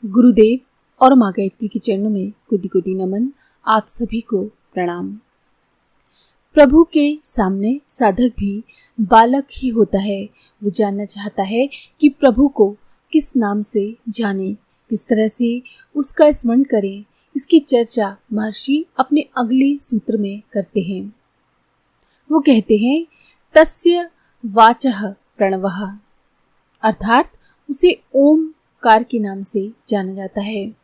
गुरुदेव और माँ गायत्री के चरणों में कोटि कोटि नमन। आप सभी को प्रणाम। प्रभु के सामने साधक भी बालक ही होता है। वो जानना चाहता है कि प्रभु को किस नाम से जाने, किस तरह से उसका स्मरण करें। इसकी चर्चा महर्षि अपने अगले सूत्र में करते हैं। वो कहते हैं तस्य वाचः प्रणवः, अर्थात उसे ओमकार के नाम से जाना जाता है।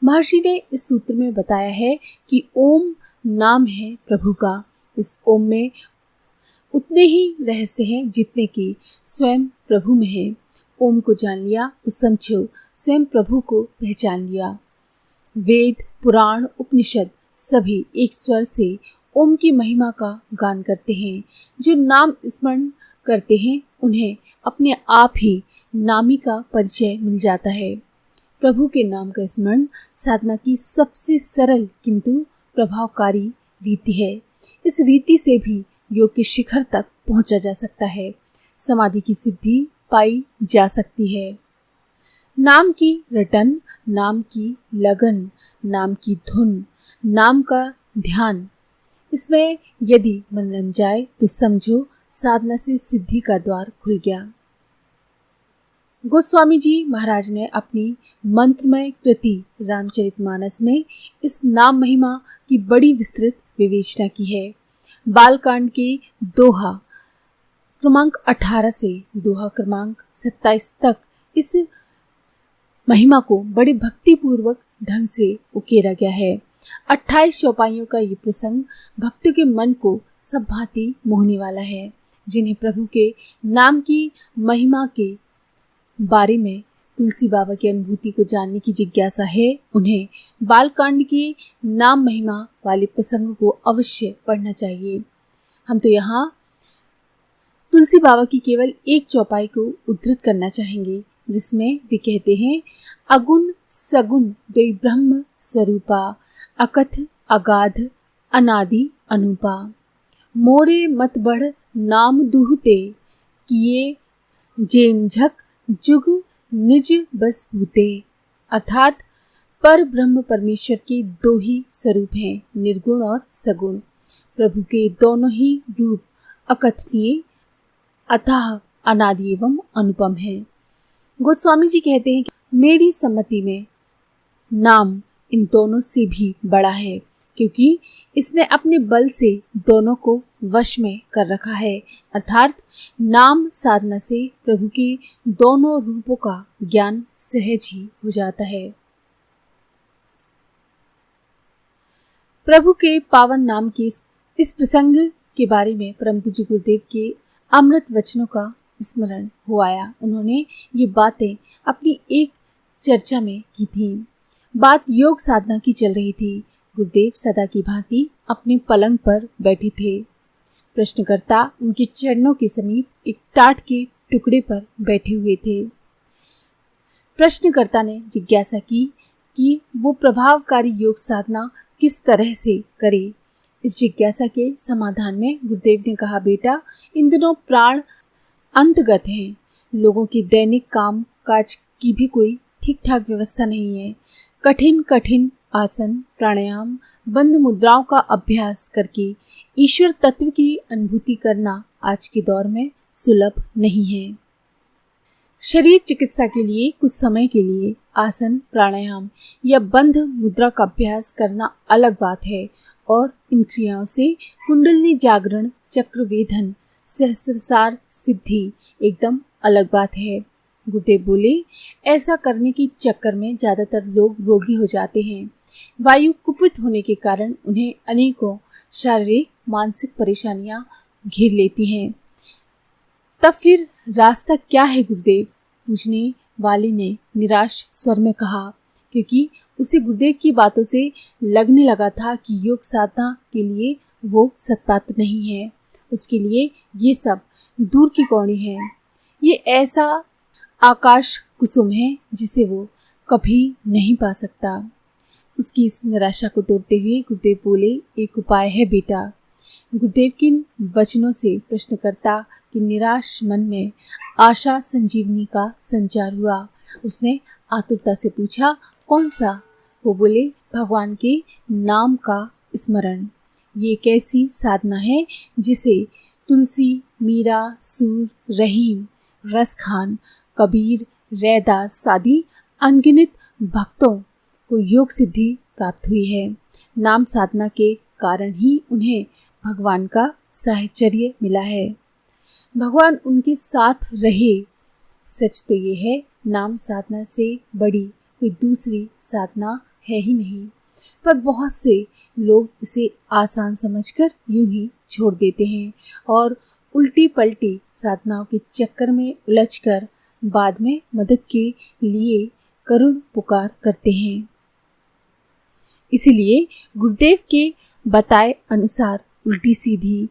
महर्षि ने इस सूत्र में बताया है कि ओम नाम है प्रभु का। इस ओम में उतने ही रहस्य हैं जितने कि स्वयं प्रभु में है। ओम को जान लिया तो समझो स्वयं प्रभु को पहचान लिया। वेद, पुराण, उपनिषद सभी एक स्वर से ओम की महिमा का गान करते हैं। जो नाम स्मरण करते हैं उन्हें अपने आप ही नामी का परिचय मिल जाता है। प्रभु के नाम का स्मरण साधना की सबसे सरल किंतु प्रभावकारी रीति है। इस रीति से भी योग के शिखर तक पहुंचा जा सकता है। समाधि की सिद्धि पाई जा सकती है। नाम की रटन, नाम की लगन, नाम की धुन, नाम का ध्यान, इसमें यदि मन रम जाए तो समझो साधना से सिद्धि का द्वार खुल गया। गोस्वामी जी महाराज ने अपनी मंत्रमय कृति रामचरितमानस में इस नाम महिमा की बड़ी विस्तृत विवेचना की है। बालकांड के दोहा क्रमांक 18 से दोहा क्रमांक 27 तक इस महिमा को बड़े भक्तिपूर्वक ढंग से उकेरा गया है। 28 चौपाइयों का ये प्रसंग भक्तों के मन को सब भांति मोहने वाला है। जिन्हें प्रभु के नाम की महिमा के बारे में तुलसी बाबा की अनुभूति को जानने की जिज्ञासा है, उन्हें बालकांड की नाम महिमा वाले प्रसंग को अवश्य पढ़ना चाहिए। हम तो यहाँ तुलसी बाबा की केवल एक चौपाई को उद्धृत करना चाहेंगे, जिसमें वे कहते हैं अगुण सगुण द्वै ब्रह्म स्वरूपा, अकथ अगाध अनादि अनुपा, मोरे मत बढ़ नाम दुहते, किए जेनझक जुग निज बस भूते। अर्थात पर ब्रह्म परमेश्वर के दो ही स्वरूप हैं, निर्गुण और सगुण। प्रभु के दोनों ही रूप अकथनीय, अथाह, अनादि एवं अनुपम है। गोस्वामी जी कहते हैं कि मेरी सम्मति में नाम इन दोनों से भी बड़ा है, क्योंकि इसने अपने बल से दोनों को वश में कर रखा है। अर्थात नाम साधना से प्रभु के दोनों रूपों का ज्ञान सहज ही हो जाता है। प्रभु के पावन नाम के इस प्रसंग के बारे में परम पूज्य गुरुदेव के अमृत वचनों का स्मरण हो आया। उन्होंने ये बातें अपनी एक चर्चा में की थी। बात योग साधना की चल रही थी। गुरुदेव सदा की भांति अपने पलंग पर बैठे थे। प्रश्नकर्ता उनके चरणों के समीप एक टाट के टुकड़े पर बैठे हुए थे। प्रश्नकर्ता ने जिज्ञासा की कि वो प्रभावकारी योग साधना किस तरह से करे। इस जिज्ञासा के समाधान में गुरुदेव ने कहा, बेटा, इन दिनों प्राण अंतगत हैं। लोगों के दैनिक काम काज की भी कोई ठीक ठाक व्यवस्था नहीं है। कठिन कठिन आसन, प्राणायाम, बंद मुद्राओं का अभ्यास करके ईश्वर तत्व की अनुभूति करना आज के दौर में सुलभ नहीं है। शरीर चिकित्सा के लिए कुछ समय के लिए आसन, प्राणायाम या बंद मुद्रा का अभ्यास करना अलग बात है, और इन क्रियाओं से कुंडलिनी जागरण, चक्रवेधन, सहस्त्रसार सिद्धि एकदम अलग बात है। गुरुदेव बोले, ऐसा करने के चक्कर में ज्यादातर लोग रोगी हो जाते हैं। वायु कुपित होने के कारण उन्हें अनेकों शारीरिक मानसिक परेशानियां घेर लेती हैं। तब फिर रास्ता क्या है गुरुदेव? पूछने वाले ने निराश स्वर में कहा, क्योंकि उसे गुरुदेव की बातों से लगने लगा था कि योग साधना के लिए वो सत्पात्र नहीं है। उसके लिए ये सब दूर की कौड़ी है। ये ऐसा आकाश कुसुम है जिसे वो कभी नहीं पा सकता। उसकी इस निराशा को तोड़ते हुए गुरुदेव बोले, एक उपाय है बेटा। गुरुदेव के वचनों से प्रश्नकर्ता कि निराश मन में आशा संजीवनी का संचार हुआ। उसने आतुरता से पूछा, कौन सा? वो बोले, भगवान के नाम का स्मरण। ये एक ऐसी साधना है जिसे तुलसी, मीरा, सूर, रहीम, रसखान, कबीर, रैदास आदि अनगिनत भक्तों को योग सिद्धि प्राप्त हुई है। नाम साधना के कारण ही उन्हें भगवान का साहचर्य मिला है, भगवान उनके साथ रहे। सच तो ये है, नाम साधना से बड़ी कोई दूसरी साधना है ही नहीं, पर बहुत से लोग इसे आसान समझकर यूं ही छोड़ देते हैं और उल्टी पलटी साधनाओं के चक्कर में उलझकर बाद में मदद के लिए करुण पुकार करते हैं। इसीलिए गुरुदेव के बताए अनुसार उल्टी सीधी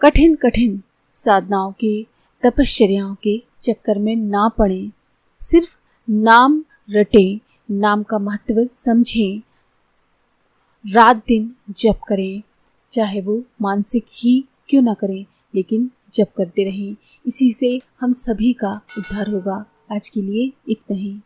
कठिन कठिन साधनाओं के, तपश्चर्याओं के चक्कर में ना पड़ें। सिर्फ नाम रटें, नाम का महत्व समझें, रात दिन जप करें, चाहे वो मानसिक ही क्यों ना करें, लेकिन जप करते रहें। इसी से हम सभी का उद्धार होगा। आज के लिए इतना ही।